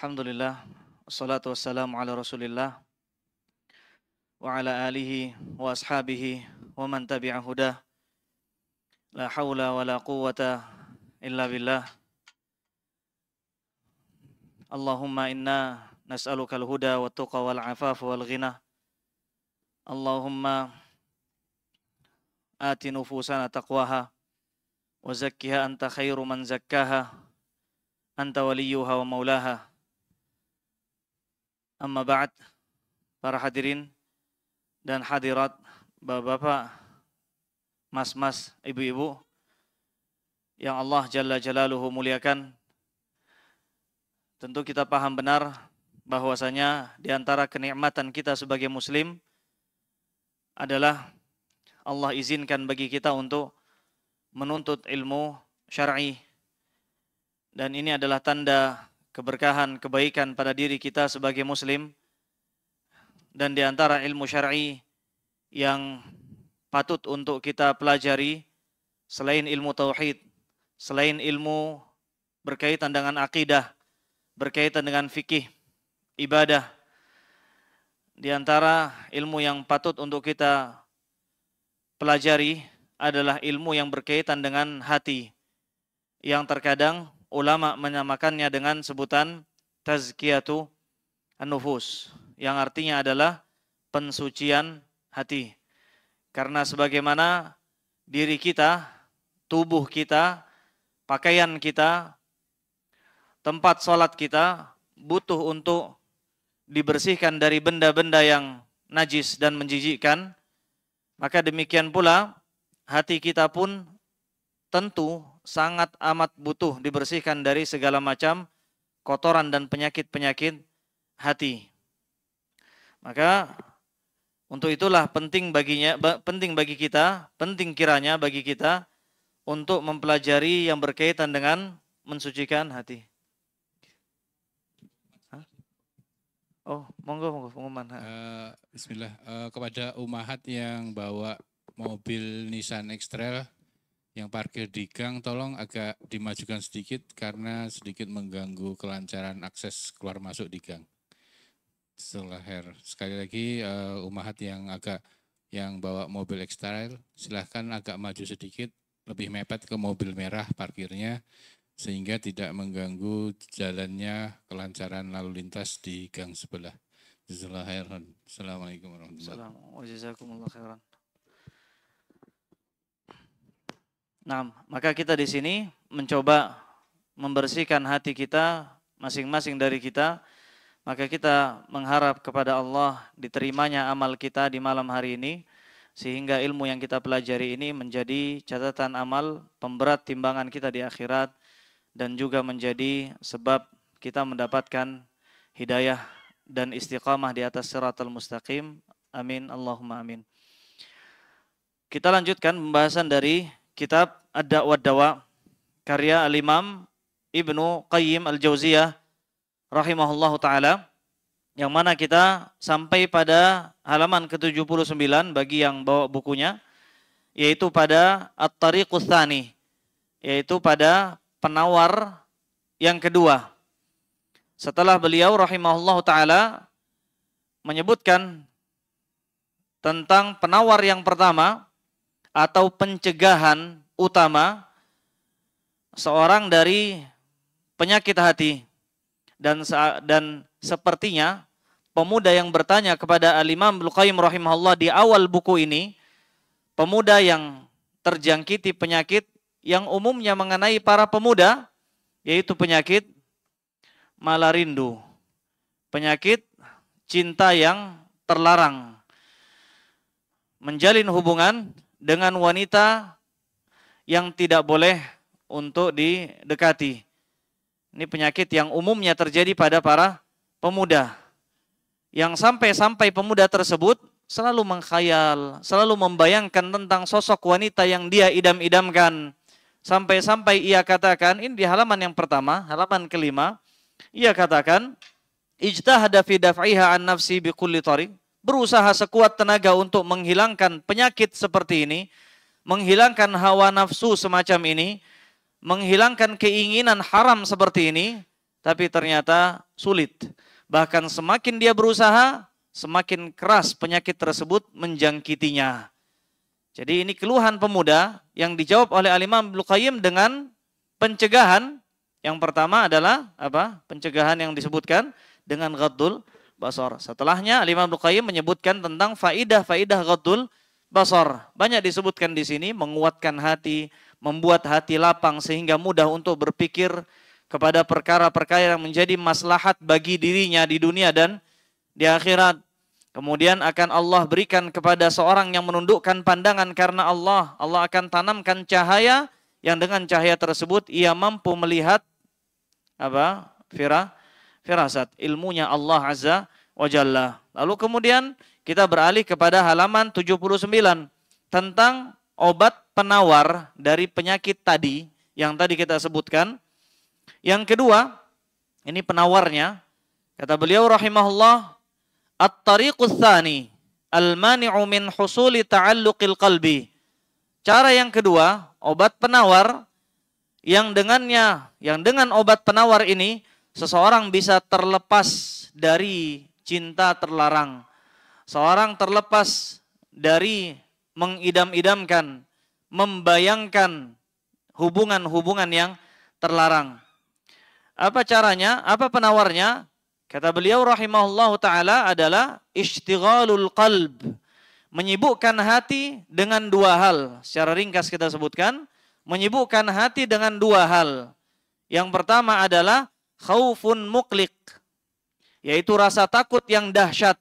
Alhamdulillah, wassalatu wassalamu ala Rasulillah wa ala alihi wa ashabihi wa man tabi'a hudah. La haula wa la quwwata illa billah. Allahumma inna nas'aluka al-huda wa tuqa wal afafa wal ghina. Allahumma ati nufusana taqwaha wa zakkiha anta khairu man zakkaha anta waliyuha wa maulaha. Amma ba'd, para hadirin dan hadirat, bapak-bapak, mas-mas, ibu-ibu yang Allah Jalla Jalaluhu muliakan. Tentu kita paham benar bahwasanya di antara kenikmatan kita sebagai muslim adalah Allah izinkan bagi kita untuk menuntut ilmu syar'i. Dan ini adalah tanda keberkahan, kebaikan pada diri kita sebagai muslim. Dan di antara ilmu syar'i yang patut untuk kita pelajari selain ilmu tauhid, selain ilmu berkaitan dengan akidah, berkaitan dengan fikih, ibadah, di antara ilmu yang patut untuk kita pelajari adalah ilmu yang berkaitan dengan hati, yang terkadang ulama menyamakannya dengan sebutan tazkiyatu an-nufus, yang artinya adalah pensucian hati. Karena sebagaimana diri kita, tubuh kita, pakaian kita, tempat sholat kita butuh untuk dibersihkan dari benda-benda yang najis dan menjijikkan, maka demikian pula hati kita pun tentu sangat amat butuh dibersihkan dari segala macam kotoran dan penyakit-penyakit hati. Maka untuk itulah penting kiranya bagi kita untuk mempelajari yang berkaitan dengan mensucikan hati. Oh, monggo pengumuman. Bismillah. Kepada umahat yang bawa mobil Nissan X-Trail yang parkir di gang, tolong agak dimajukan sedikit karena sedikit mengganggu kelancaran akses keluar masuk di gang. Sekali lagi umahat yang bawa mobil X-Trail, silahkan agak maju sedikit, lebih mepet ke mobil merah parkirnya sehingga tidak mengganggu jalannya kelancaran lalu lintas di gang sebelah. Assalamualaikum warahmatullahi wabarakatuh. Nah, maka kita di sini mencoba membersihkan hati kita, masing-masing dari kita. Maka kita mengharap kepada Allah diterimanya amal kita di malam hari ini, sehingga ilmu yang kita pelajari ini menjadi catatan amal pemberat timbangan kita di akhirat, dan juga menjadi sebab kita mendapatkan hidayah dan istiqamah di atas siratal mustaqim. Amin, Allahumma amin. Kita lanjutkan pembahasan dari kitab Ad-Da' wad-Dawa karya Al-Imam Ibnu Qayyim Al-Jauziyah rahimahullahu ta'ala, yang mana kita sampai pada halaman ke-79 bagi yang bawa bukunya, yaitu pada At-Tariqus Tsani, yaitu pada penawar yang kedua. Setelah beliau rahimahullahu ta'ala menyebutkan tentang penawar yang pertama atau pencegahan utama seorang dari penyakit hati, dan sepertinya pemuda yang bertanya kepada Al-Imam Ibnu Qayyim rahimahullah di awal buku ini, pemuda yang terjangkiti penyakit yang umumnya mengenai para pemuda, yaitu penyakit malarindu, penyakit cinta yang terlarang, menjalin hubungan dengan wanita yang tidak boleh untuk didekati. Ini penyakit yang umumnya terjadi pada para pemuda, yang sampai pemuda tersebut selalu mengkhayal, selalu membayangkan tentang sosok wanita yang dia idam-idamkan. Sampai ia katakan, ini di halaman yang pertama, halaman kelima, ia katakan, ijtahada fi daf'iha an nafsi bikulli tariq, berusaha sekuat tenaga untuk menghilangkan penyakit seperti ini, menghilangkan hawa nafsu semacam ini, menghilangkan keinginan haram seperti ini, tapi ternyata sulit. Bahkan semakin dia berusaha, semakin keras penyakit tersebut menjangkitinya. Jadi ini keluhan pemuda yang dijawab oleh Al-Imam Ibnu Qayyim dengan pencegahan. Yang pertama adalah apa? Pencegahan yang disebutkan dengan ghaddul basar. Setelahnya Al-Imam Ibnu Qayyim menyebutkan tentang faidah-faidah ghaddul basar. Banyak disebutkan di sini, menguatkan hati, membuat hati lapang sehingga mudah untuk berpikir kepada perkara-perkara yang menjadi maslahat bagi dirinya di dunia dan di akhirat. Kemudian akan Allah berikan kepada seorang yang menundukkan pandangan karena Allah. Allah akan tanamkan cahaya yang dengan cahaya tersebut ia mampu melihat apa? Firasat, ilmunya Allah Azza wa Jalla. Lalu kemudian kita beralih kepada halaman 79 tentang obat penawar dari penyakit tadi yang tadi kita sebutkan. Yang kedua, ini penawarnya. Kata beliau rahimahullah, at-tariqus tsani al-mani'u min husuli ta'alluqil qalbi. Cara yang kedua, obat penawar yang dengan obat penawar ini seseorang bisa terlepas dari cinta terlarang. Seorang terlepas dari mengidam-idamkan, membayangkan hubungan-hubungan yang terlarang. Apa caranya? Apa penawarnya? Kata beliau rahimahullahu ta'ala adalah ishtighalul qalb. Menyibukkan hati dengan dua hal. Secara ringkas kita sebutkan. Menyibukkan hati dengan dua hal. Yang pertama adalah khaufun muqliq. Yaitu rasa takut yang dahsyat.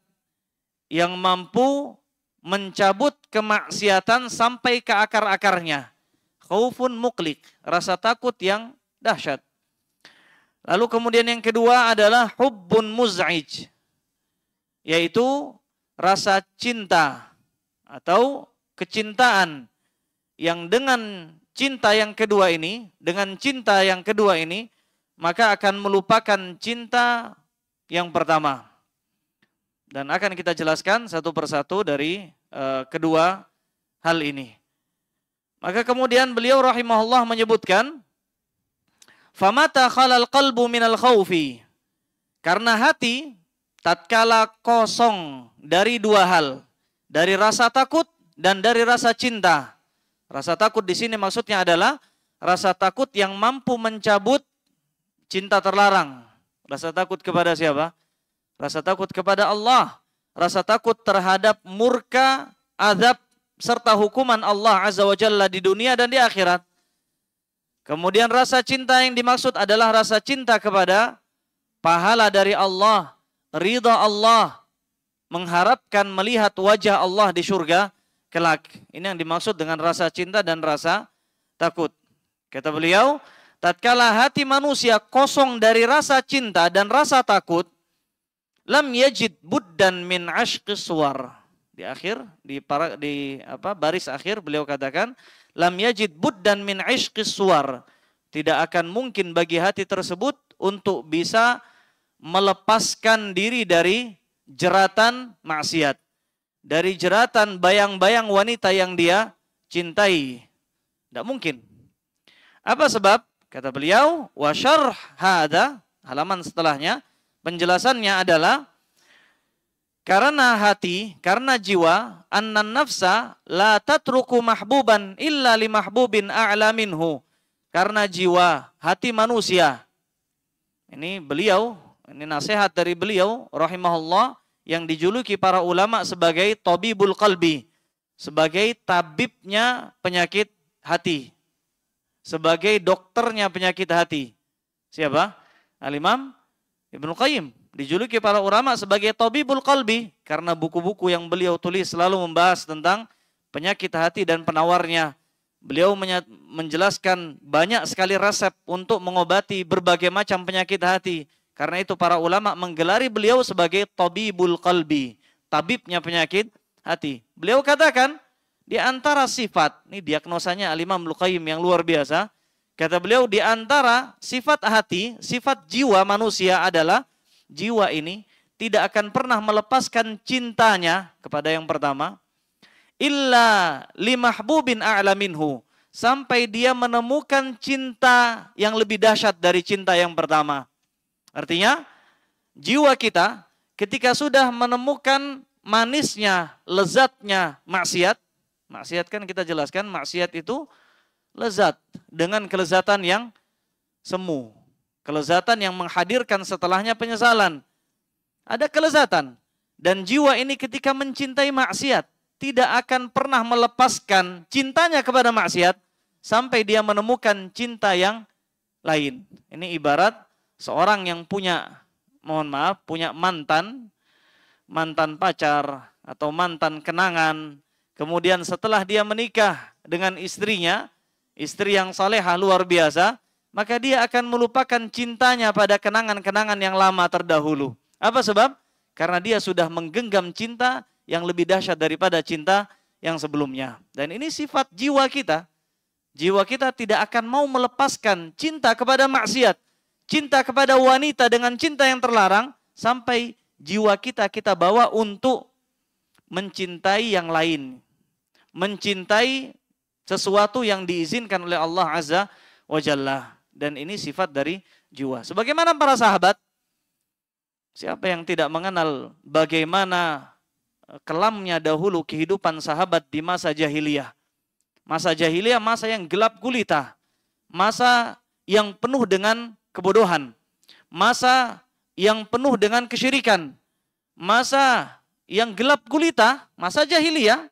Yang mampu mencabut kemaksiatan sampai ke akar-akarnya. Khaufun muqliq. Rasa takut yang dahsyat. Lalu kemudian yang kedua adalah hubbun muz'ij, yaitu rasa cinta atau kecintaan yang dengan cinta yang kedua ini, maka akan melupakan cinta yang pertama. Dan akan kita jelaskan satu persatu dari kedua hal ini. Maka kemudian beliau rahimahullah menyebutkan, famata khalal qalbu minal khawfi. Karena hati tatkala kosong dari dua hal, dari rasa takut dan dari rasa cinta. Rasa takut di sini maksudnya adalah rasa takut yang mampu mencabut cinta terlarang. Rasa takut kepada siapa? Rasa takut kepada Allah. Rasa takut terhadap murka, azab serta hukuman Allah Azza wa Jalla di dunia dan di akhirat. Kemudian rasa cinta yang dimaksud adalah rasa cinta kepada pahala dari Allah, ridha Allah, mengharapkan melihat wajah Allah di surga kelak. Ini yang dimaksud dengan rasa cinta dan rasa takut. Kata beliau, tatkala hati manusia kosong dari rasa cinta dan rasa takut, lam yajid buddan min ashqis suwar. Di akhir, baris akhir beliau katakan, lam yajid buddan min ishqis suwar. Tidak akan mungkin bagi hati tersebut untuk bisa melepaskan diri dari jeratan maksiat. Dari jeratan bayang-bayang wanita yang dia cintai. Tidak mungkin. Apa sebab? Kata beliau, wa syarh hadza, halaman setelahnya, penjelasannya adalah karena hati, karena jiwa, annan nafsa la tatruku mahbuban illa li mahbubin a'la minhu. Karena jiwa, hati manusia. Ini beliau, ini nasihat dari beliau rahimahullah yang dijuluki para ulama sebagai tabibul qalbi, sebagai tabibnya penyakit hati, sebagai dokternya penyakit hati. Siapa? Al-Imam Ibnu Qayyim. Dijuluki para ulama sebagai tabibul qalbi karena buku-buku yang beliau tulis selalu membahas tentang penyakit hati dan penawarnya. Beliau menjelaskan banyak sekali resep untuk mengobati berbagai macam penyakit hati. Karena itu para ulama menggelari beliau sebagai tabibul qalbi, tabibnya penyakit hati. Beliau katakan di antara sifat, ini diagnosanya Al-Imam Ibnu Qayyim yang luar biasa. Kata beliau di antara sifat hati, sifat jiwa manusia adalah jiwa ini tidak akan pernah melepaskan cintanya kepada yang pertama illa limahbubin a'la minhu, sampai dia menemukan cinta yang lebih dahsyat dari cinta yang pertama. Artinya jiwa kita ketika sudah menemukan manisnya, lezatnya maksiat. Maksiat kan kita jelaskan, maksiat itu lezat dengan kelezatan yang semu. Kelezatan yang menghadirkan setelahnya penyesalan. Ada kelezatan. Dan jiwa ini ketika mencintai maksiat, tidak akan pernah melepaskan cintanya kepada maksiat sampai dia menemukan cinta yang lain. Ini ibarat seorang yang punya, mohon maaf, punya mantan pacar atau mantan kenangan. Kemudian setelah dia menikah dengan istrinya, istri yang salehah luar biasa, maka dia akan melupakan cintanya pada kenangan-kenangan yang lama terdahulu. Apa sebab? Karena dia sudah menggenggam cinta yang lebih dahsyat daripada cinta yang sebelumnya. Dan ini sifat jiwa kita. Jiwa kita tidak akan mau melepaskan cinta kepada maksiat, cinta kepada wanita dengan cinta yang terlarang, sampai jiwa kita bawa untuk mencintai yang lain. Mencintai sesuatu yang diizinkan oleh Allah Azza wa Jalla. Dan ini sifat dari jiwa. Sebagaimana para sahabat, siapa yang tidak mengenal bagaimana kelamnya dahulu kehidupan sahabat di masa jahiliyah. Masa jahiliyah, masa yang gelap gulita. Masa yang penuh dengan kebodohan. Masa yang penuh dengan kesyirikan. Masa yang gelap gulita, masa jahiliyah.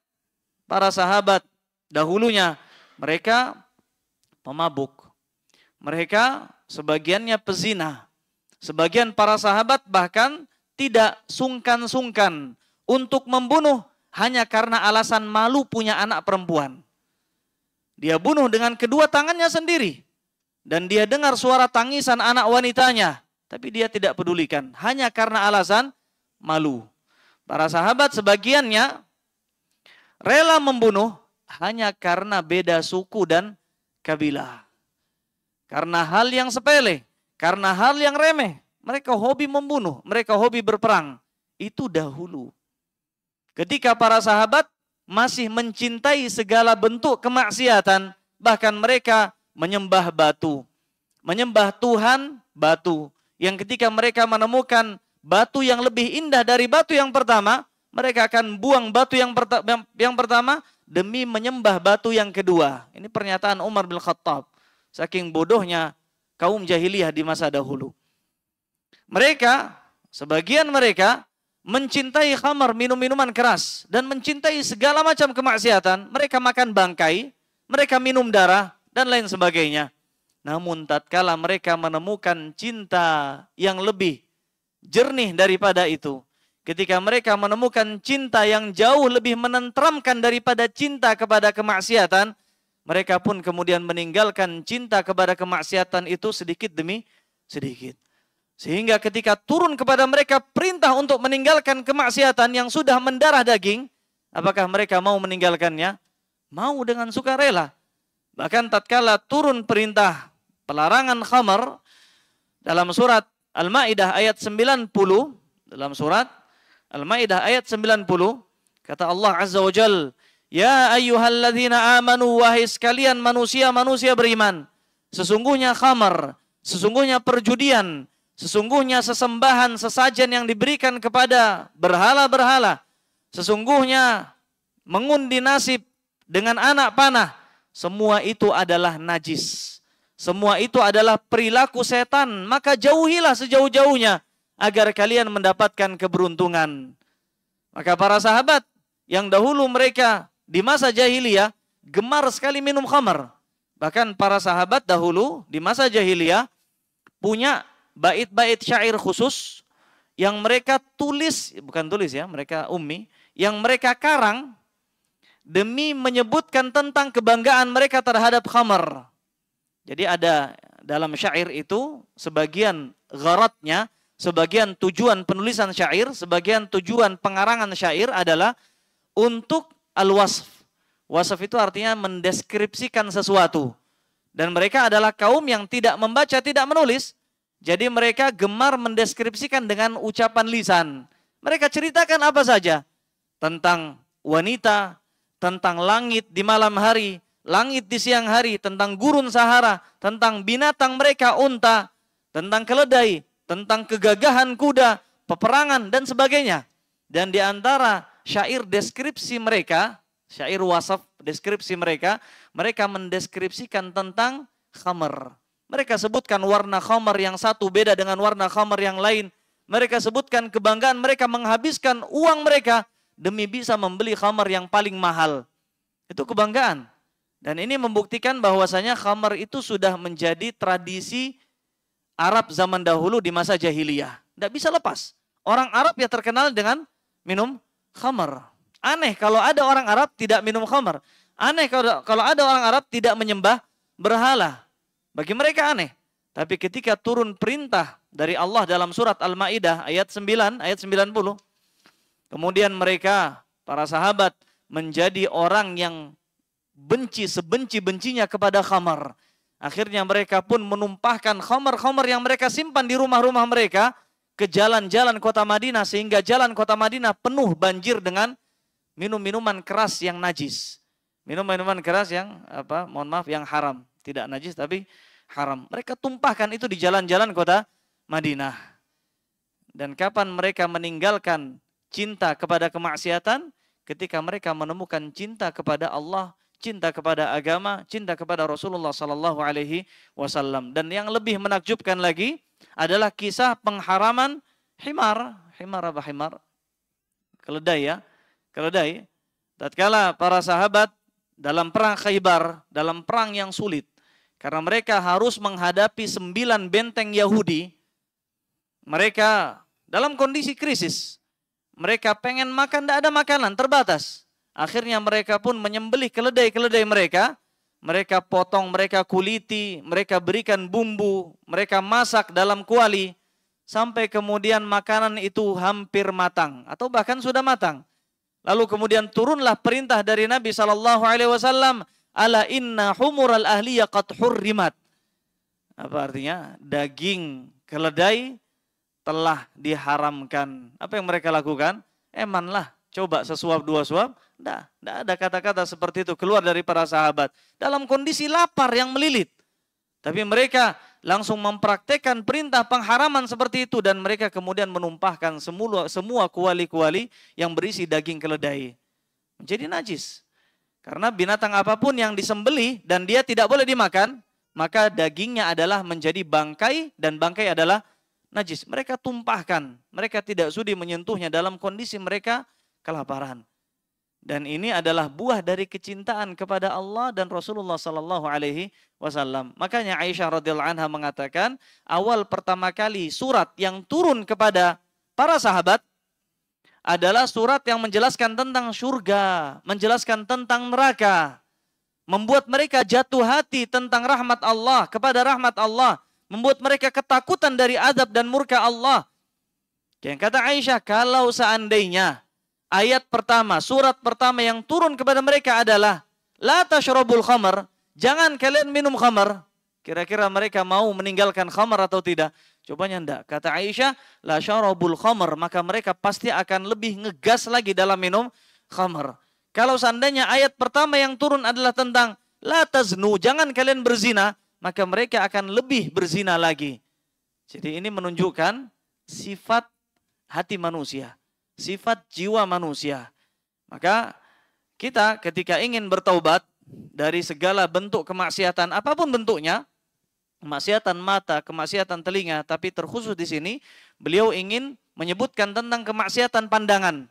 Para sahabat dahulunya, mereka pemabuk. Mereka sebagiannya pezina. Sebagian para sahabat bahkan tidak sungkan-sungkan untuk membunuh hanya karena alasan malu punya anak perempuan. Dia bunuh dengan kedua tangannya sendiri. Dan dia dengar suara tangisan anak wanitanya. Tapi dia tidak pedulikan. Hanya karena alasan malu. Para sahabat sebagiannya rela membunuh hanya karena beda suku dan kabilah. Karena hal yang sepele. Karena hal yang remeh. Mereka hobi membunuh. Mereka hobi berperang. Itu dahulu. Ketika para sahabat masih mencintai segala bentuk kemaksiatan, bahkan mereka menyembah batu. Menyembah Tuhan batu. Yang ketika mereka menemukan batu yang lebih indah dari batu yang pertama, mereka akan buang batu yang pertama demi menyembah batu yang kedua. Ini pernyataan Umar bin Khattab. Saking bodohnya kaum jahiliyah di masa dahulu. Mereka, sebagian mereka, mencintai khamar, minum-minuman keras, dan mencintai segala macam kemaksiatan. Mereka makan bangkai, mereka minum darah, dan lain sebagainya. Namun tatkala mereka menemukan cinta yang lebih jernih daripada itu, ketika mereka menemukan cinta yang jauh lebih menenteramkan daripada cinta kepada kemaksiatan, mereka pun kemudian meninggalkan cinta kepada kemaksiatan itu sedikit demi sedikit. Sehingga ketika turun kepada mereka perintah untuk meninggalkan kemaksiatan yang sudah mendarah daging, apakah mereka mau meninggalkannya? Mau dengan sukarela. Bahkan tatkala turun perintah pelarangan khamar dalam surat Al-Maidah ayat 90, dalam surat Al-Maidah ayat 90, kata Allah Azza wa Jalla, ya ayyuhalladzina amanu, wahai sekalian manusia-manusia beriman, sesungguhnya khamar, sesungguhnya perjudian, sesungguhnya sesembahan, sesajen yang diberikan kepada berhala-berhala, sesungguhnya mengundi nasib dengan anak panah, semua itu adalah najis. Semua itu adalah perilaku setan, maka jauhilah sejauh-jauhnya agar kalian mendapatkan keberuntungan. Maka para sahabat yang dahulu mereka di masa jahiliyah gemar sekali minum khamar. Bahkan para sahabat dahulu di masa jahiliyah punya bait-bait syair khusus yang mereka tulis, bukan tulis ya, mereka ummi, yang mereka karang demi menyebutkan tentang kebanggaan mereka terhadap khamar. Jadi ada dalam syair itu sebagian gharatnya, sebagian tujuan penulisan syair, sebagian tujuan pengarangan syair adalah untuk al-wasf. Wasf itu artinya mendeskripsikan sesuatu. Dan mereka adalah kaum yang tidak membaca, tidak menulis. Jadi mereka gemar mendeskripsikan dengan ucapan lisan. Mereka ceritakan apa saja. Tentang wanita, tentang langit di malam hari, langit di siang hari, tentang gurun Sahara, tentang binatang mereka unta, tentang keledai. tentang kegagahan kuda, peperangan dan sebagainya. Dan di antara syair deskripsi mereka, syair wasaf deskripsi mereka, mereka mendeskripsikan tentang khamar. Mereka sebutkan warna khamar yang satu beda dengan warna khamar yang lain. Mereka sebutkan kebanggaan mereka menghabiskan uang mereka demi bisa membeli khamar yang paling mahal. Itu kebanggaan. Dan ini membuktikan bahwasanya khamar itu sudah menjadi tradisi Arab zaman dahulu di masa jahiliyah. Tidak bisa lepas. Orang Arab ya terkenal dengan minum khamar. Aneh kalau ada orang Arab tidak minum khamar. Aneh kalau ada orang Arab tidak menyembah berhala. Bagi mereka aneh. Tapi ketika turun perintah dari Allah dalam surat Al-Maidah ayat 9, ayat 90. Kemudian mereka, para sahabat, menjadi orang yang benci sebenci-bencinya kepada khamar. Akhirnya mereka pun menumpahkan khamar-khamar yang mereka simpan di rumah-rumah mereka ke jalan-jalan kota Madinah. Sehingga jalan kota Madinah penuh banjir dengan minum-minuman keras yang najis. Minum-minuman keras yang, yang haram. Tidak najis tapi haram. Mereka tumpahkan itu di jalan-jalan kota Madinah. Dan kapan mereka meninggalkan cinta kepada kemaksiatan? Ketika mereka menemukan cinta kepada Allah, cinta kepada agama, cinta kepada Rasulullah sallallahu alaihi wasallam. Dan yang lebih menakjubkan lagi adalah kisah pengharaman himar. Himar apa himar? Keledai ya. Keledai. Tatkala para sahabat dalam perang Khaybar, dalam perang yang sulit, karena mereka harus menghadapi 9 benteng Yahudi. Mereka dalam kondisi krisis. Mereka pengen makan, tidak ada makanan, terbatas. Akhirnya mereka pun menyembelih keledai-keledai mereka. Mereka potong, mereka kuliti, mereka berikan bumbu, mereka masak dalam kuali. Sampai kemudian makanan itu hampir matang. Atau bahkan sudah matang. Lalu kemudian turunlah perintah dari Nabi SAW. Ala inna humural ahliya qad hurrimat. Apa artinya? Daging keledai telah diharamkan. Apa yang mereka lakukan? Emanlah, coba sesuap dua suap. Tidak ada kata-kata seperti itu keluar dari para sahabat. Dalam kondisi lapar yang melilit. Tapi mereka langsung mempraktekkan perintah pengharaman seperti itu. Dan mereka kemudian menumpahkan semua kuali-kuali yang berisi daging keledai. Menjadi najis. Karena binatang apapun yang disembelih dan dia tidak boleh dimakan, maka dagingnya adalah menjadi bangkai dan bangkai adalah najis. Mereka tumpahkan, mereka tidak sudi menyentuhnya dalam kondisi mereka kelaparan. Dan ini adalah buah dari kecintaan kepada Allah dan Rasulullah sallallahu alaihi wasallam. Makanya Aisyah radhiyallahu anha mengatakan, awal pertama kali surat yang turun kepada para sahabat adalah surat yang menjelaskan tentang surga, menjelaskan tentang neraka, membuat mereka jatuh hati tentang rahmat Allah, kepada rahmat Allah, membuat mereka ketakutan dari azab dan murka Allah. Yang kata Aisyah, kalau seandainya ayat pertama, surat pertama yang turun kepada mereka adalah la tashrabul khamar, jangan kalian minum khamar. Kira-kira mereka mau meninggalkan khamar atau tidak? Cobanya enggak. Kata Aisyah, la syarabul khamar, maka mereka pasti akan lebih ngegas lagi dalam minum khamar. Kalau seandainya ayat pertama yang turun adalah tentang la taznu, jangan kalian berzina, maka mereka akan lebih berzina lagi. Jadi ini menunjukkan sifat hati manusia, sifat jiwa manusia. Maka kita ketika ingin bertaubat dari segala bentuk kemaksiatan apapun bentuknya, kemaksiatan mata, kemaksiatan telinga, tapi terkhusus di sini beliau ingin menyebutkan tentang kemaksiatan pandangan.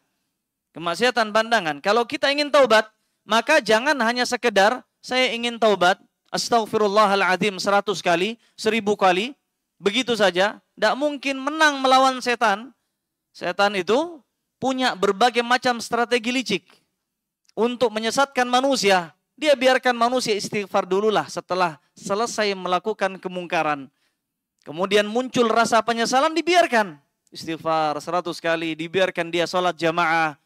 Kemaksiatan pandangan. Kalau kita ingin taubat, maka jangan hanya sekedar saya ingin taubat, astaghfirullahaladzim 100 kali, 1000 kali, begitu saja. Tidak mungkin menang melawan setan. Setan itu punya berbagai macam strategi licik untuk menyesatkan manusia. Dia biarkan manusia istighfar dululah setelah selesai melakukan kemungkaran. Kemudian muncul rasa penyesalan, dibiarkan. Istighfar 100 kali, dibiarkan dia sholat jamaah.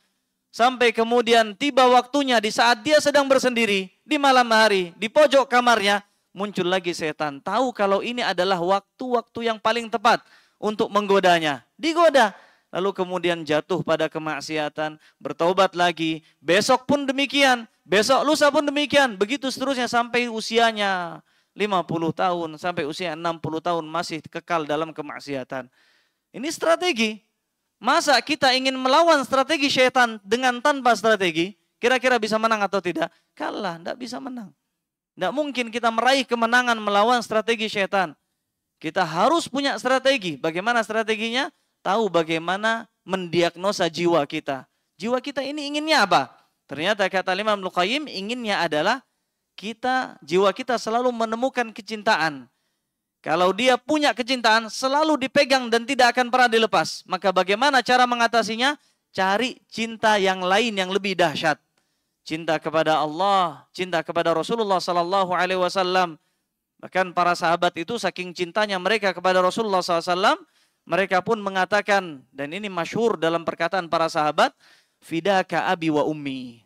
Sampai kemudian tiba waktunya di saat dia sedang bersendiri, di malam hari, di pojok kamarnya, muncul lagi setan. Tahu kalau ini adalah waktu-waktu yang paling tepat untuk menggodanya. Digoda. Lalu kemudian jatuh pada kemaksiatan, bertaubat lagi, besok pun demikian, besok lusa pun demikian, begitu seterusnya sampai usianya 50 tahun sampai usia 60 tahun masih kekal dalam kemaksiatan. Ini strategi. Masa kita ingin melawan strategi syaitan dengan tanpa strategi? Kira-kira bisa menang atau tidak? Kalah, tidak bisa menang. Tidak mungkin kita meraih kemenangan melawan strategi syaitan. Kita harus punya strategi. Bagaimana strateginya? Tahu bagaimana mendiagnosa jiwa kita. Jiwa kita ini inginnya apa? Ternyata kata Imam Ibnu Qayyim, inginnya adalah jiwa kita selalu menemukan kecintaan. Kalau dia punya kecintaan, selalu dipegang dan tidak akan pernah dilepas. Maka bagaimana cara mengatasinya? Cari cinta yang lain yang lebih dahsyat. Cinta kepada Allah, cinta kepada Rasulullah Sallallahu Alaihi Wasallam. Bahkan para sahabat itu saking cintanya mereka kepada Rasulullah SAW, mereka pun mengatakan, dan ini masyhur dalam perkataan para sahabat, fidaka abi wa ummi.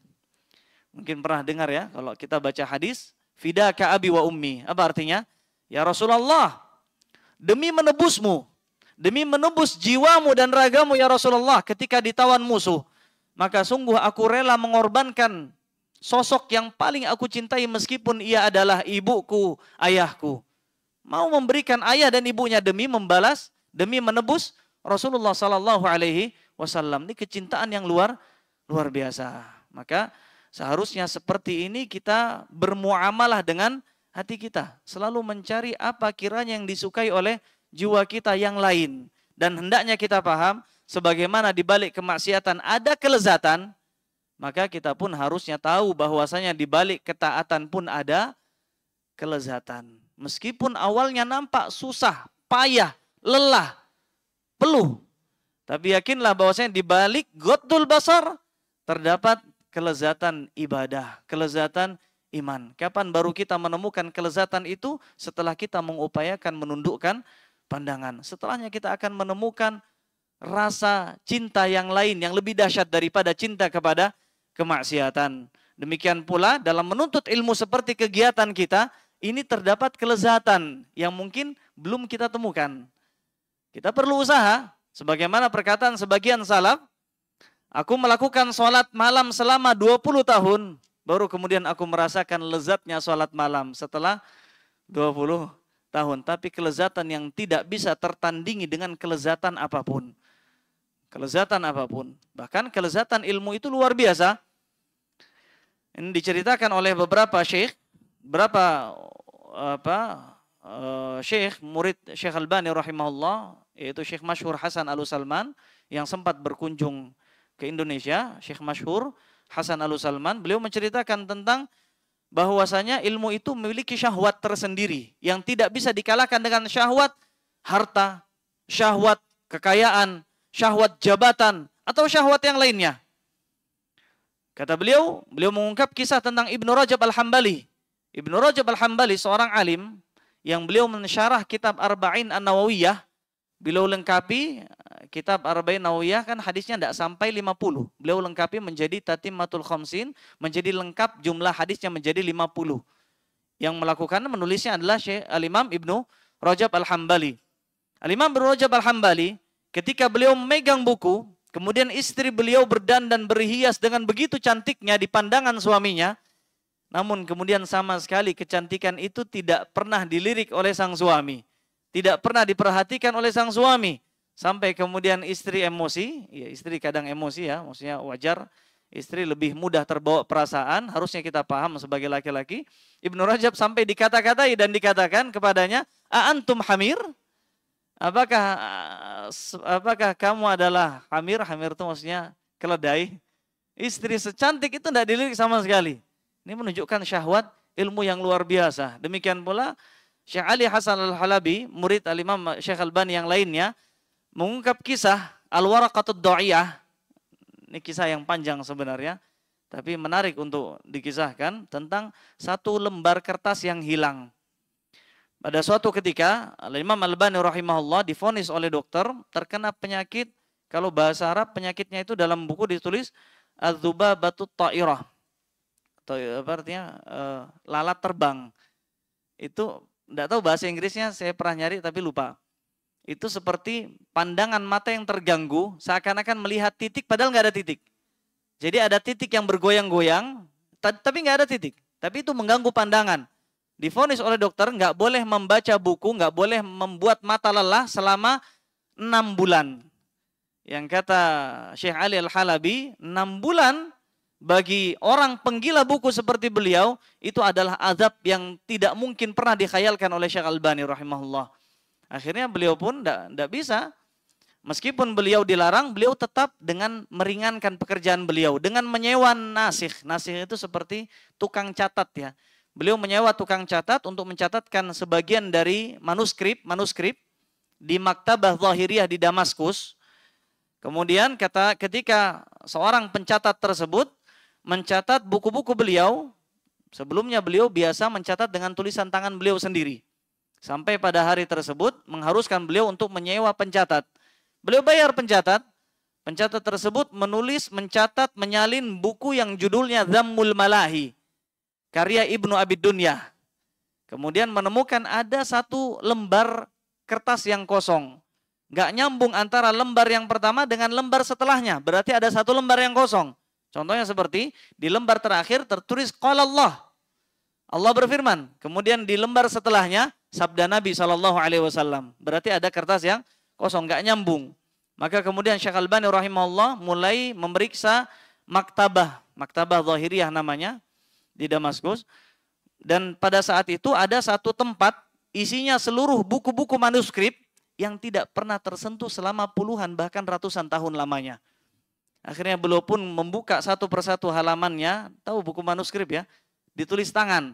Mungkin pernah dengar ya, kalau kita baca hadis, fidaka abi wa ummi. Apa artinya? Ya Rasulullah, demi menebusmu, demi menebus jiwamu dan ragamu ya Rasulullah ketika ditawan musuh, maka sungguh aku rela mengorbankan sosok yang paling aku cintai meskipun ia adalah ibuku, ayahku. Mau memberikan ayah dan ibunya demi membalas, demi menebus Rasulullah Sallallahu Alaihi Wasallam. Ini kecintaan yang luar biasa. Maka seharusnya seperti ini kita bermuamalah dengan hati kita. Selalu mencari apa kiranya yang disukai oleh jiwa kita yang lain. Dan hendaknya kita paham, sebagaimana di balik kemaksiatan ada kelezatan, maka kita pun harusnya tahu bahwasanya di balik ketaatan pun ada kelezatan. Meskipun awalnya nampak susah, payah, lelah, peluh. Tapi yakinlah bahwasanya di balik ghaddul basar terdapat kelezatan ibadah, kelezatan iman. Kapan baru kita menemukan kelezatan itu? Setelah kita mengupayakan menundukkan pandangan. Setelahnya kita akan menemukan rasa cinta yang lain yang lebih dahsyat daripada cinta kepada kemaksiatan. Demikian pula dalam menuntut ilmu seperti kegiatan kita, ini terdapat kelezatan yang mungkin belum kita temukan. Kita perlu usaha, sebagaimana perkataan sebagian salaf, aku melakukan sholat malam selama 20 tahun, baru kemudian aku merasakan lezatnya sholat malam setelah 20 tahun. Tapi kelezatan yang tidak bisa tertandingi dengan kelezatan apapun. Kelezatan apapun. Bahkan kelezatan ilmu itu luar biasa. Ini diceritakan oleh beberapa syekh, syekh murid Syekh Albani rahimahullah, yaitu Syekh masyhur Hasan Al-Salman yang sempat berkunjung ke Indonesia, Syekh masyhur Hasan Al-Salman, beliau menceritakan tentang bahwasanya ilmu itu memiliki syahwat tersendiri yang tidak bisa dikalahkan dengan syahwat harta, syahwat kekayaan, syahwat jabatan, atau syahwat yang lainnya. Kata beliau mengungkap kisah tentang Ibnu Rajab Al-Hambali. Ibnu Rajab Al-Hambali seorang alim yang beliau mensyarah kitab Arba'in An-Nawawiyah. Beliau lengkapi kitab Arba'in Nawawiyah, kan hadisnya tidak sampai 50. Beliau lengkapi menjadi Tatimmatul Khamsin, menjadi lengkap jumlah hadisnya menjadi 50. Yang melakukan menulisnya adalah Syekh Al-Imam Ibnu Rajab Al-Hambali. Al-Imam Ibnu Rajab Al-Hambali ketika beliau memegang buku, kemudian istri beliau berdandan berhias dengan begitu cantiknya di pandangan suaminya, namun kemudian sama sekali kecantikan itu tidak pernah dilirik oleh sang suami. Tidak pernah diperhatikan oleh sang suami. Sampai kemudian istri emosi, ya istri kadang emosi ya, maksudnya wajar. Istri lebih mudah terbawa perasaan, harusnya kita paham sebagai laki-laki. Ibnu Rajab sampai dikata-katai dan dikatakan kepadanya, "A'antum hamir?" Apakah kamu adalah hamir? Hamir itu maksudnya keledai. Istri secantik itu tidak dilirik sama sekali. Ini menunjukkan syahwat ilmu yang luar biasa. Demikian pula Syekh Ali Hasan Al-Halabi, murid Al-Imam Syekh Albani yang lainnya, mengungkap kisah Al-Waraqatud Da'iyah. Ini kisah yang panjang sebenarnya, tapi menarik untuk dikisahkan tentang satu lembar kertas yang hilang. Pada suatu ketika, Al-Imam Al-Albani rahimahullah divonis oleh dokter terkena penyakit, kalau bahasa Arab penyakitnya itu dalam buku ditulis Adz-Dzubabatut Ta'irah. Atau apa artinya? Lalat terbang. Itu tidak tahu bahasa Inggrisnya, saya pernah nyari tapi lupa. Itu seperti pandangan mata yang terganggu, seakan-akan melihat titik padahal nggak ada titik. Jadi ada titik yang bergoyang-goyang, tapi nggak ada titik. Tapi itu mengganggu pandangan. Divonis oleh dokter nggak boleh membaca buku, nggak boleh membuat mata lelah selama 6 bulan. Yang kata Syekh Ali Al-Halabi, 6 bulan bagi orang penggila buku seperti beliau, itu adalah azab yang tidak mungkin pernah dikhayalkan oleh Syekh Albani rahimahullah. Akhirnya beliau pun tidak bisa. Meskipun beliau dilarang, beliau tetap dengan meringankan pekerjaan beliau. Dengan menyewa nasikh. Nasikh itu seperti tukang catat ya. Beliau menyewa tukang catat untuk mencatatkan sebagian dari manuskrip di Maktabah Zahiriyah di Damaskus. Kemudian ketika seorang pencatat tersebut mencatat buku-buku beliau, sebelumnya beliau biasa mencatat dengan tulisan tangan beliau sendiri. Sampai pada hari tersebut mengharuskan beliau untuk menyewa pencatat. Beliau bayar pencatat. Pencatat tersebut menulis, mencatat, menyalin buku yang judulnya Dhammul Malahi, karya Ibnu Abi Dunya. Kemudian menemukan ada satu lembar kertas yang kosong. Nggak nyambung antara lembar yang pertama dengan lembar setelahnya. Berarti ada satu lembar yang kosong. Contohnya seperti di lembar terakhir tertulis Qala Allah. Allah berfirman. Kemudian di lembar setelahnya sabda Nabi SAW. Berarti ada kertas yang kosong, nggak nyambung. Maka kemudian Syekh Albani rahimahullah mulai memeriksa maktabah Zahiriyah namanya di Damaskus. Dan pada saat itu ada satu tempat isinya seluruh buku-buku manuskrip yang tidak pernah tersentuh selama puluhan bahkan ratusan tahun lamanya. Akhirnya beliau pun membuka satu persatu halamannya, tahu buku manuskrip ya, ditulis tangan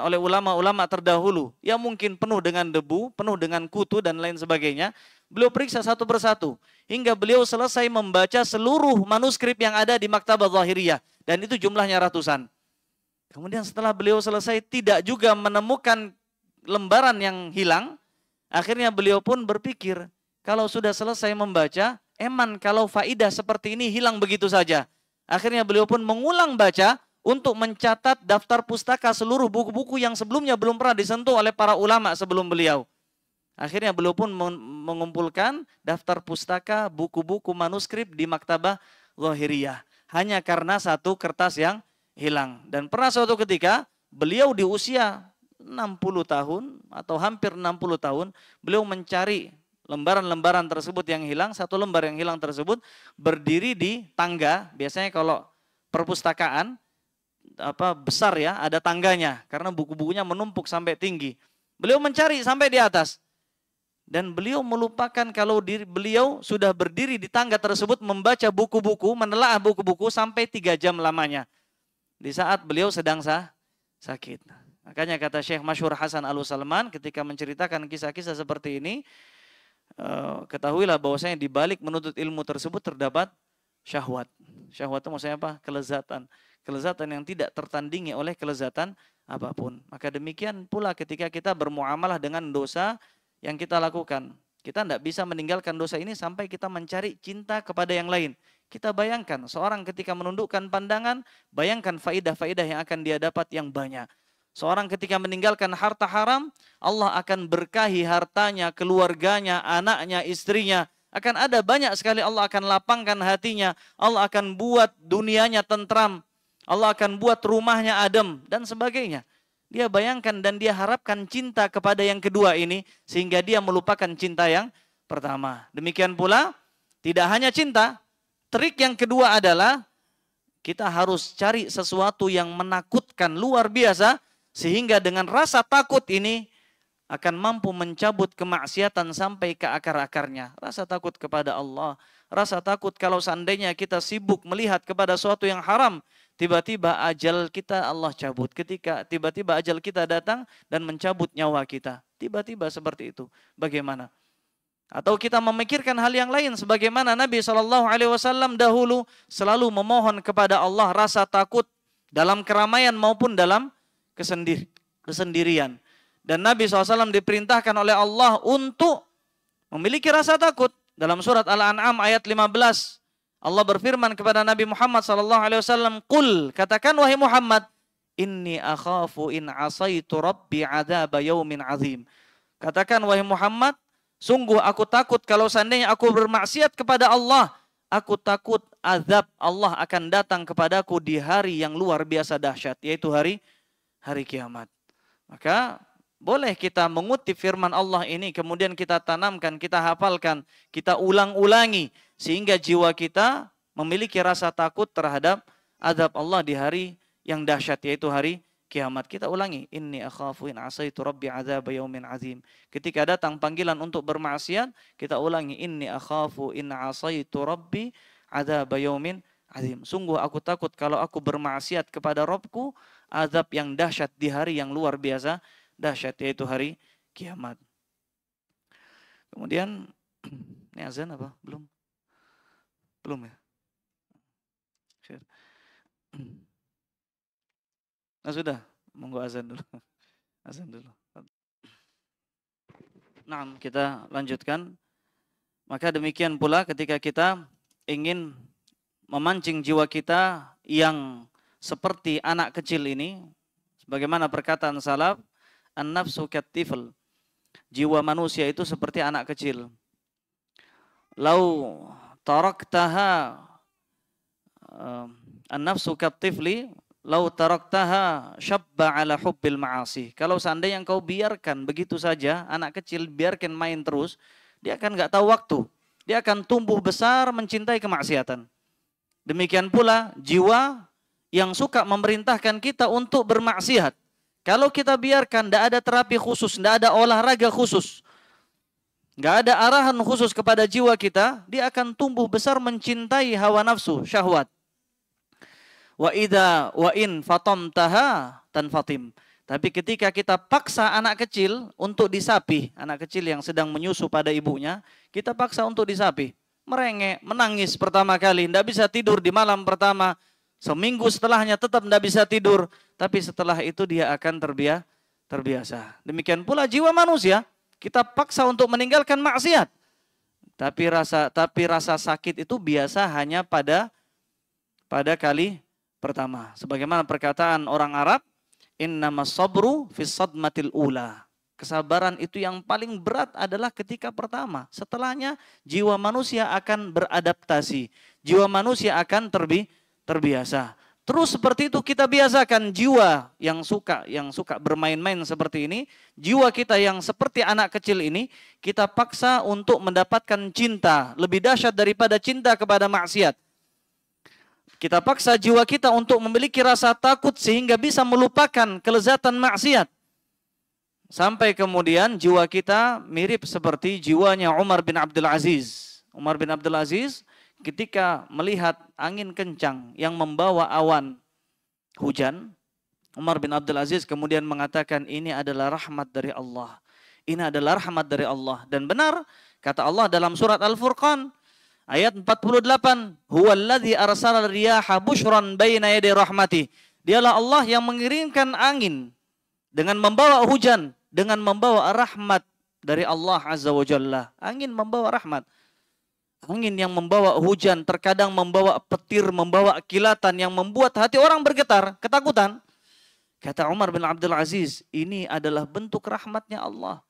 oleh ulama-ulama terdahulu, yang mungkin penuh dengan debu, penuh dengan kutu dan lain sebagainya. Beliau periksa satu persatu, hingga beliau selesai membaca seluruh manuskrip yang ada di Maktabah Zahiriyah, dan itu jumlahnya ratusan. Kemudian setelah beliau selesai tidak juga menemukan lembaran yang hilang, akhirnya beliau pun berpikir, kalau sudah selesai membaca, eman kalau faidah seperti ini hilang begitu saja. Akhirnya beliau pun mengulang baca untuk mencatat daftar pustaka seluruh buku-buku yang sebelumnya belum pernah disentuh oleh para ulama sebelum beliau. Akhirnya beliau pun mengumpulkan daftar pustaka buku-buku manuskrip di Maktabah Zahiriyah. Hanya karena satu kertas yang hilang. Dan pernah suatu ketika beliau di usia 60 tahun atau hampir 60 tahun, beliau mencari lembaran-lembaran tersebut yang hilang. Satu lembar yang hilang tersebut berdiri di tangga. Biasanya kalau perpustakaan besar ya, ada tangganya karena buku-bukunya menumpuk sampai tinggi. Beliau mencari sampai di atas. Dan beliau melupakan kalau beliau sudah berdiri di tangga tersebut membaca buku-buku, menelaah buku-buku sampai 3 jam lamanya. Di saat beliau sedang sakit. Makanya kata Syekh Masyhur Hasan Al-Salman ketika menceritakan kisah-kisah seperti ini, ketahuilah bahwasanya di balik menuntut ilmu tersebut terdapat syahwat. Syahwat itu maksudnya apa? Kelezatan. Kelezatan yang tidak tertandingi oleh kelezatan apapun. Maka demikian pula ketika kita bermuamalah dengan dosa yang kita lakukan. Kita tidak bisa meninggalkan dosa ini sampai kita mencari cinta kepada yang lain. Kita bayangkan seorang ketika menundukkan pandangan, bayangkan faidah-faidah yang akan dia dapat yang banyak. Seorang ketika meninggalkan harta haram, Allah akan berkahi hartanya, keluarganya, anaknya, istrinya. Akan ada banyak sekali, Allah akan lapangkan hatinya. Allah akan buat dunianya tentram. Allah akan buat rumahnya adem dan sebagainya. Dia bayangkan dan dia harapkan cinta kepada yang kedua ini sehingga dia melupakan cinta yang pertama. Demikian pula tidak hanya cinta, trik yang kedua adalah kita harus cari sesuatu yang menakutkan luar biasa sehingga dengan rasa takut ini akan mampu mencabut kemaksiatan sampai ke akar-akarnya. Rasa takut kepada Allah, rasa takut kalau seandainya kita sibuk melihat kepada sesuatu yang haram, tiba-tiba ajal kita Allah cabut. Ketika tiba-tiba ajal kita datang dan mencabut nyawa kita. Tiba-tiba seperti itu. Bagaimana? Atau kita memikirkan hal yang lain. Sebagaimana Nabi SAW dahulu selalu memohon kepada Allah rasa takut dalam keramaian maupun dalam kesendirian. Dan Nabi SAW diperintahkan oleh Allah untuk memiliki rasa takut. Dalam surat Al-An'am ayat 15. Allah berfirman kepada Nabi Muhammad SAW, Qul, katakan wahai Muhammad, inni akhafu in asaitu rabbi adzaba yaumin azim. Katakan wahai Muhammad, sungguh aku takut kalau seandainya aku bermaksiat kepada Allah, aku takut azab Allah akan datang kepadaku di hari yang luar biasa dahsyat, yaitu hari kiamat. Maka boleh kita mengutip firman Allah ini, kemudian kita tanamkan, kita hafalkan, kita ulang-ulangi, sehingga jiwa kita memiliki rasa takut terhadap azab Allah di hari yang dahsyat, yaitu hari kiamat. Kita ulangi, inni akhafu in asaitu rabbi azab yaumin azim. Ketika datang panggilan untuk bermaksiat, kita ulangi, inni akhafu in asaitu rabbi azab yaumin azim. Sungguh aku takut kalau aku bermaksiat kepada Rabbku, azab yang dahsyat di hari yang luar biasa dahsyat, yaitu hari kiamat. Kemudian ini azan apa? Belum? Belum ya? Nah sudah, monggo azan dulu. Azan dulu. Nah, kita lanjutkan. Maka demikian pula ketika kita ingin memancing jiwa kita yang seperti anak kecil ini, sebagaimana perkataan salaf, an-nafsu kat-tifl. Jiwa manusia itu seperti anak kecil. Lau taraktaha an-nafsu kat-tifli lau taraktaha syabba ala hubbil ma'asi. Kalau seandainya engkau biarkan begitu saja, anak kecil biarkan main terus, dia akan nggak tahu waktu. Dia akan tumbuh besar mencintai kemaksiatan. Demikian pula jiwa yang suka memerintahkan kita untuk bermaksiat. Kalau kita biarkan, tidak ada terapi khusus, tidak ada olahraga khusus, nggak ada arahan khusus kepada jiwa kita, dia akan tumbuh besar mencintai hawa nafsu, syahwat. Wa idza wa in fatamtaha tanfatim. Tapi ketika kita paksa anak kecil untuk disapih, anak kecil yang sedang menyusu pada ibunya, kita paksa untuk disapih, merengek, menangis pertama kali, tidak bisa tidur di malam pertama, seminggu setelahnya tetap tidak bisa tidur, tapi setelah itu dia akan terbiasa. Demikian pula jiwa manusia, kita paksa untuk meninggalkan maksiat, tapi rasa sakit itu biasa hanya pada kali pertama. Sebagaimana perkataan orang Arab, innamas sabru fis sadmatil ula. Kesabaran itu yang paling berat adalah ketika pertama. Setelahnya jiwa manusia akan beradaptasi. Jiwa manusia akan terbiasa. Terus seperti itu kita biasakan jiwa yang suka bermain-main seperti ini, jiwa kita yang seperti anak kecil ini, kita paksa untuk mendapatkan cinta lebih dahsyat daripada cinta kepada maksiat. Kita paksa jiwa kita untuk memiliki rasa takut sehingga bisa melupakan kelezatan maksiat. Sampai kemudian jiwa kita mirip seperti jiwanya Umar bin Abdul Aziz. Umar bin Abdul Aziz ketika melihat angin kencang yang membawa awan hujan, Umar bin Abdul Aziz kemudian mengatakan, ini adalah rahmat dari Allah. Ini adalah rahmat dari Allah. Dan benar, kata Allah dalam surat Al-Furqan, ayat 48, huwallazi arsala riyaha bushran baina yaday rahmatih. Dialah Allah yang mengirimkan angin dengan membawa hujan, dengan membawa rahmat dari Allah Azza wa Jalla. Angin membawa rahmat. Angin yang membawa hujan, terkadang membawa petir, membawa kilatan yang membuat hati orang bergetar, ketakutan. Kata Umar bin Abdul Aziz, ini adalah bentuk rahmatnya Allah.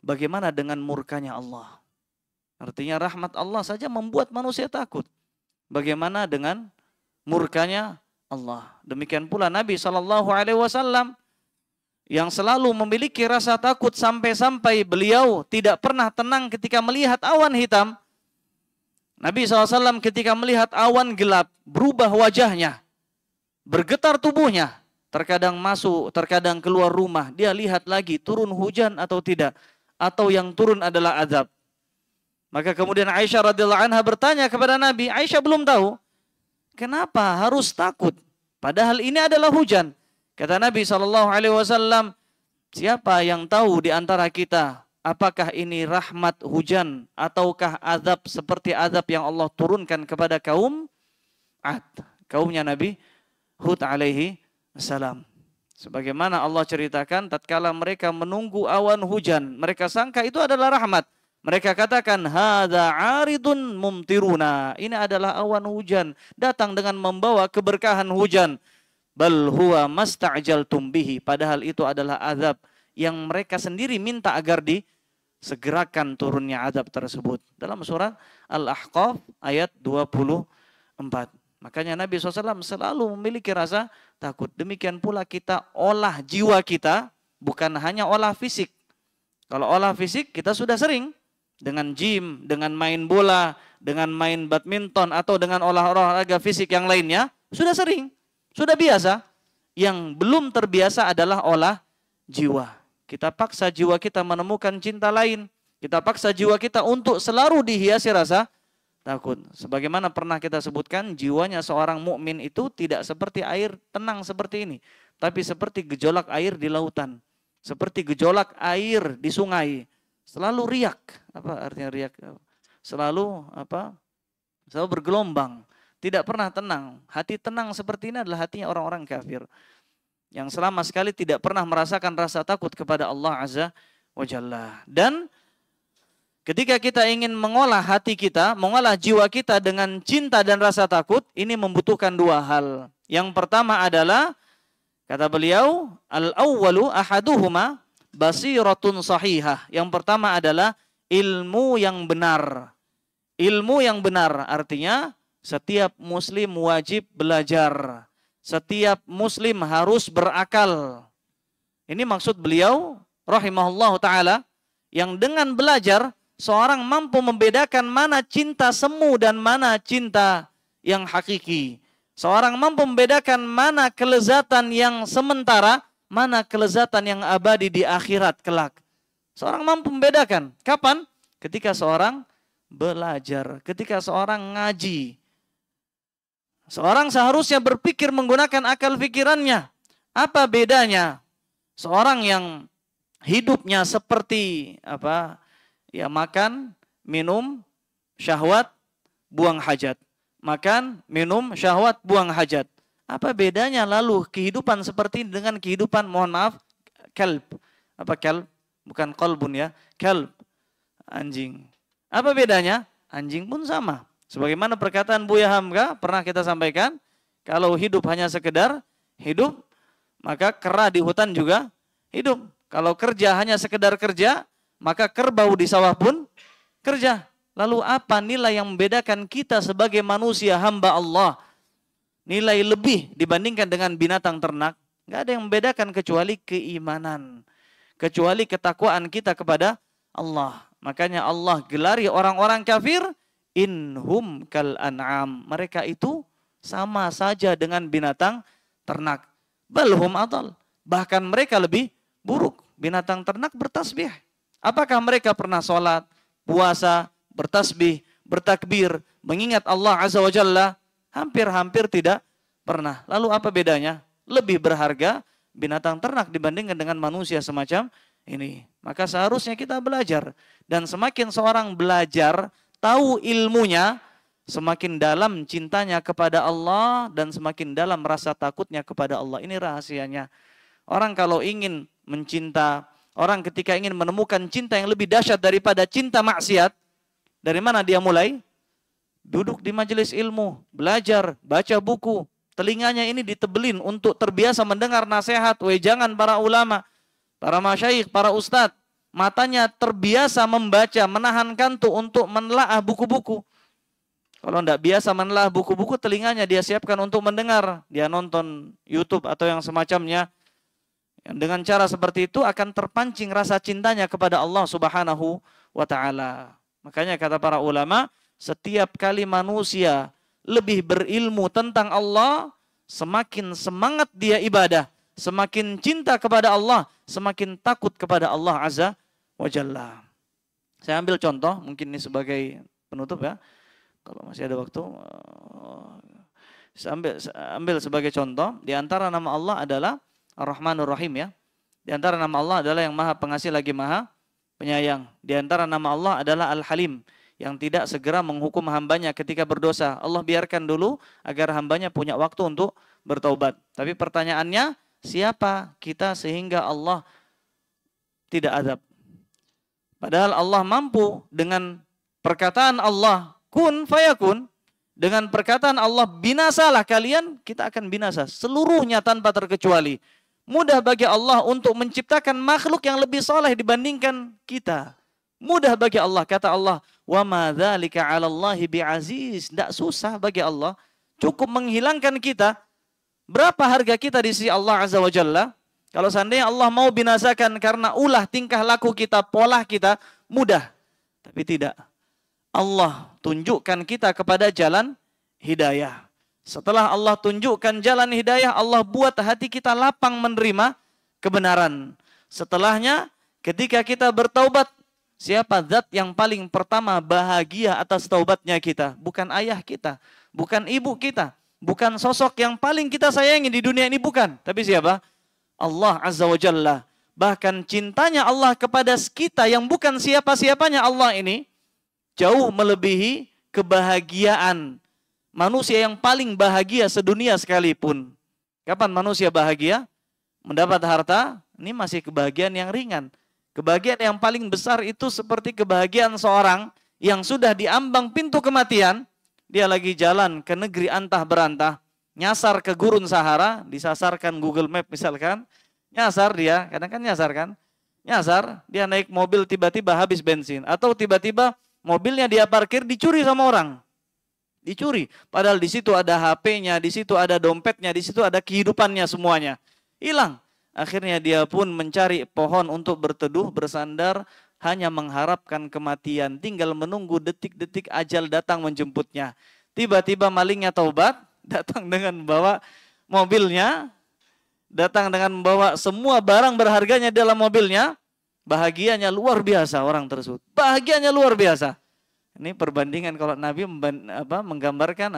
Bagaimana dengan murkanya Allah? Artinya rahmat Allah saja membuat manusia takut. Bagaimana dengan murkanya Allah? Demikian pula Nabi SAW yang selalu memiliki rasa takut sampai-sampai beliau tidak pernah tenang ketika melihat awan hitam. Nabi SAW ketika melihat awan gelap, berubah wajahnya, bergetar tubuhnya. Terkadang masuk, terkadang keluar rumah. Dia lihat lagi turun hujan atau tidak. Atau yang turun adalah azab. Maka kemudian Aisyah radhiyallahu anha bertanya kepada Nabi. Aisyah belum tahu, kenapa harus takut? Padahal ini adalah hujan. Kata Nabi SAW, siapa yang tahu di antara kita, apakah ini rahmat hujan ataukah azab seperti azab yang Allah turunkan kepada kaum Ad, kaumnya Nabi Hud alaihi salam. Sebagaimana Allah ceritakan, tatkala mereka menunggu awan hujan, mereka sangka itu adalah rahmat. Mereka katakan, hadza 'aridun mumtiruna. Ini adalah awan hujan, datang dengan membawa keberkahan hujan. Bal huwa masta'jaltum bihi. Padahal itu adalah azab yang mereka sendiri minta agar disegerakan turunnya azab tersebut. Dalam surat Al-Ahqaf ayat 24. Makanya Nabi SAW selalu memiliki rasa takut. Demikian pula kita olah jiwa kita bukan hanya olah fisik. Kalau olah fisik kita sudah sering dengan gym, dengan main bola, dengan main badminton atau dengan olahraga fisik yang lainnya, sudah sering, sudah biasa. Yang belum terbiasa adalah olah jiwa. Kita paksa jiwa kita menemukan cinta lain. Kita paksa jiwa kita untuk selalu dihiasi rasa takut. Sebagaimana pernah kita sebutkan, jiwanya seorang mukmin itu tidak seperti air tenang seperti ini, tapi seperti gejolak air di lautan, seperti gejolak air di sungai. Selalu riak. Apa artinya riak? Selalu Selalu bergelombang, tidak pernah tenang. Hati tenang seperti ini adalah hatinya orang-orang kafir, yang selama sekali tidak pernah merasakan rasa takut kepada Allah Azza wa Jalla. Dan ketika kita ingin mengolah hati kita, mengolah jiwa kita dengan cinta dan rasa takut, ini membutuhkan dua hal. Yang pertama adalah, kata beliau, al-awwalu ahaduhuma basiratun sahihah. Yang pertama adalah ilmu yang benar. Ilmu yang benar artinya setiap muslim wajib belajar. Setiap muslim harus berakal. Ini maksud beliau rahimahullah ta'ala, yang dengan belajar seorang mampu membedakan mana cinta semu dan mana cinta yang hakiki. Seorang mampu membedakan mana kelezatan yang sementara, mana kelezatan yang abadi di akhirat kelak. Seorang mampu membedakan. Kapan? Ketika seorang belajar, ketika seorang ngaji. Seorang seharusnya berpikir menggunakan akal pikirannya. Apa bedanya seorang yang hidupnya seperti ya makan, minum, syahwat, buang hajat. Makan, minum, syahwat, buang hajat. Apa bedanya lalu kehidupan seperti ini dengan kehidupan, mohon maaf, kalb. Apa kalb? Bukan kolbun ya, kalb. Anjing. Apa bedanya? Anjing pun sama. Sebagaimana perkataan Buya Hamka pernah kita sampaikan, kalau hidup hanya sekedar hidup, maka kera di hutan juga hidup. Kalau kerja hanya sekedar kerja, maka kerbau di sawah pun kerja. Lalu apa nilai yang membedakan kita sebagai manusia hamba Allah? Nilai lebih dibandingkan dengan binatang ternak? Nggak ada yang membedakan kecuali keimanan. Kecuali ketakwaan kita kepada Allah. Makanya Allah gelari orang-orang kafir, inhum kal an'am. Mereka itu sama saja dengan binatang ternak. Balhum adal. Bahkan mereka lebih buruk. Binatang ternak bertasbih. Apakah mereka pernah sholat, puasa, bertasbih, bertakbir, mengingat Allah Azza wa Jalla? Hampir-hampir tidak pernah. Lalu apa bedanya? Lebih berharga binatang ternak dibandingkan dengan manusia semacam ini. Maka seharusnya kita belajar. Dan semakin seorang belajar, tahu ilmunya, semakin dalam cintanya kepada Allah dan semakin dalam rasa takutnya kepada Allah. Ini rahasianya. Orang kalau ingin mencinta, orang ketika ingin menemukan cinta yang lebih dahsyat daripada cinta maksiat, dari mana dia mulai? Duduk di majelis ilmu, belajar, baca buku. Telinganya ini ditebelin untuk terbiasa mendengar nasihat, wejangan para ulama, para masyayikh, para ustadz. Matanya terbiasa membaca, menahan kantuk untuk menelaah buku-buku. Kalau tidak biasa menelaah buku-buku, telinganya dia siapkan untuk mendengar. Dia nonton YouTube atau yang semacamnya. Dengan cara seperti itu akan terpancing rasa cintanya kepada Allah Subhanahu wa ta'ala. Makanya kata para ulama, setiap kali manusia lebih berilmu tentang Allah, semakin semangat dia ibadah, semakin cinta kepada Allah, semakin takut kepada Allah Azza wa Jalla. Saya ambil contoh, mungkin ini sebagai penutup ya. Kalau masih ada waktu, saya ambil sebagai contoh. Di antara nama Allah adalah Ar-Rahmanur Rahim ya. Di antara nama Allah adalah yang Maha Pengasih lagi Maha Penyayang. Di antara nama Allah adalah Al-Halim, yang tidak segera menghukum hambanya ketika berdosa. Allah biarkan dulu agar hambanya punya waktu untuk bertaubat. Tapi pertanyaannya, siapa kita sehingga Allah tidak azab? Padahal Allah mampu dengan perkataan Allah, kun fayakun. Dengan perkataan Allah, binasalah kalian, kita akan binasa. Seluruhnya tanpa terkecuali. Mudah bagi Allah untuk menciptakan makhluk yang lebih soleh dibandingkan kita. Mudah bagi Allah, kata Allah, wa ma dzalika 'alallahi bi'aziz. Tidak susah bagi Allah, cukup menghilangkan kita. Berapa harga kita di sisi Allah Azza wa Jalla? Kalau seandainya Allah mau binasakan karena ulah tingkah laku kita, pola kita, mudah. Tapi tidak. Allah tunjukkan kita kepada jalan hidayah. Setelah Allah tunjukkan jalan hidayah, Allah buat hati kita lapang menerima kebenaran. Setelahnya, ketika kita bertaubat, siapa zat yang paling pertama bahagia atas taubatnya kita? Bukan ayah kita, bukan ibu kita, bukan sosok yang paling kita sayangi di dunia ini, bukan. Tapi siapa? Allah Azza wa Jalla. Bahkan cintanya Allah kepada kita yang bukan siapa-siapanya Allah ini, jauh melebihi kebahagiaan manusia yang paling bahagia sedunia sekalipun. Kapan manusia bahagia? Mendapat harta, ini masih kebahagiaan yang ringan. Kebahagiaan yang paling besar itu seperti kebahagiaan seorang yang sudah diambang pintu kematian. Dia lagi jalan ke negeri antah berantah, nyasar ke gurun Sahara, disasarkan Google Map misalkan. Nyasar dia, kadang kan nyasar kan? Nyasar, dia naik mobil tiba-tiba habis bensin. Atau tiba-tiba mobilnya dia parkir dicuri sama orang. Dicuri. Padahal di situ ada HP-nya, di situ ada dompetnya, di situ ada kehidupannya semuanya. Hilang. Akhirnya dia pun mencari pohon untuk berteduh, bersandar, hanya mengharapkan kematian. Tinggal menunggu detik-detik ajal datang menjemputnya. Tiba-tiba malingnya taubat, datang dengan membawa mobilnya, datang dengan membawa semua barang berharganya dalam mobilnya. Bahagianya luar biasa orang tersebut. Bahagianya luar biasa. Ini perbandingan kalau Nabi menggambarkan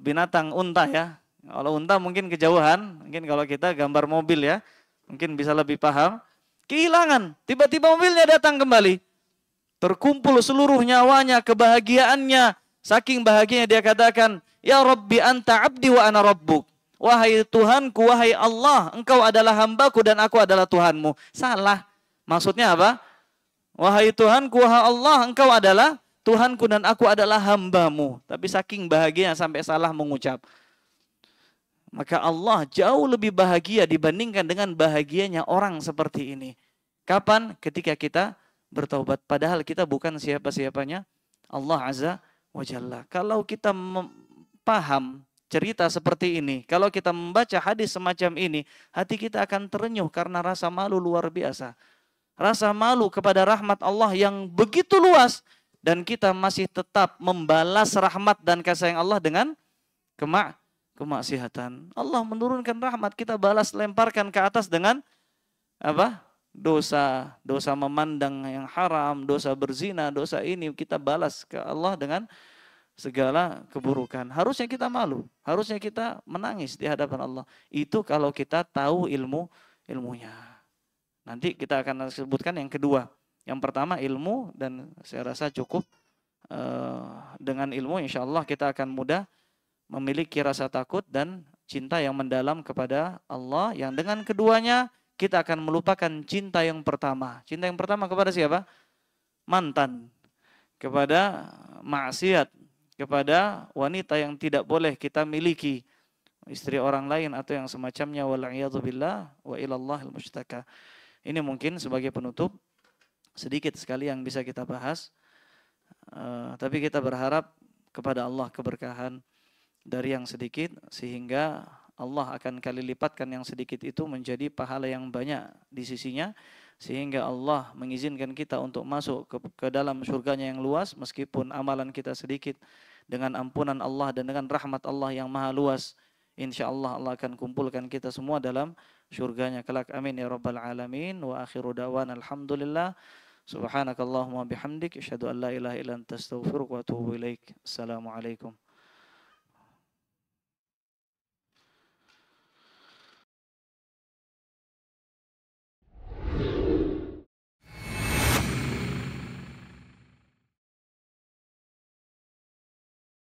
binatang unta ya. Kalau unta mungkin kejauhan, mungkin kalau kita gambar mobil ya, mungkin bisa lebih paham. Kehilangan, tiba-tiba mobilnya datang kembali. Terkumpul seluruh nyawanya, kebahagiaannya. Saking bahagianya dia katakan, "Ya Rabbi anta abdi wa ana rabbuk." Wahai Tuhanku, wahai Allah, engkau adalah hambaku dan aku adalah Tuhanmu. Salah. Maksudnya apa? Wahai Tuhanku, wahai Allah, engkau adalah Tuhanku dan aku adalah hambamu. Tapi saking bahagianya sampai salah mengucap. Maka Allah jauh lebih bahagia dibandingkan dengan bahagianya orang seperti ini. Kapan? Ketika kita bertaubat. Padahal kita bukan siapa-siapanya Allah Azza wa Jalla. Kalau kita paham cerita seperti ini, kalau kita membaca hadis semacam ini, hati kita akan terenyuh karena rasa malu luar biasa. Rasa malu kepada rahmat Allah yang begitu luas. Dan kita masih tetap membalas rahmat dan kasih sayang Allah dengan kemaksiatan. Allah menurunkan rahmat, kita balas, lemparkan ke atas dengan apa? Dosa. Dosa memandang yang haram, dosa berzina, dosa ini kita balas ke Allah dengan segala keburukan. Harusnya kita malu. Harusnya kita menangis di hadapan Allah. Itu kalau kita tahu ilmunya. Nanti kita akan sebutkan yang kedua. Yang pertama ilmu, dan saya rasa cukup dengan ilmu insya Allah kita akan mudah memiliki rasa takut dan cinta yang mendalam kepada Allah. Yang dengan keduanya kita akan melupakan cinta yang pertama. Cinta yang pertama kepada siapa? Mantan. Kepada maksiat. Kepada wanita yang tidak boleh kita miliki. Istri orang lain atau yang semacamnya. Wal'iyadzubillah wa ilallahil mushtaka. Ini mungkin sebagai penutup sedikit sekali yang bisa kita bahas. Tapi kita berharap kepada Allah keberkahan dari yang sedikit, sehingga Allah akan kali lipatkan yang sedikit itu menjadi pahala yang banyak di sisinya, sehingga Allah mengizinkan kita untuk masuk ke dalam surganya yang luas meskipun amalan kita sedikit. Dengan ampunan Allah dan dengan rahmat Allah yang maha luas, insya Allah Allah akan kumpulkan kita semua dalam surganya kelak. Amin ya rabbal alamin. Wa akhiru da'wan alhamdulillah. Subhanakallahumma bihamdik asyhadu an la ilaha illa anta astaghfiruka wa atubu ilaik. Assalamualaikum.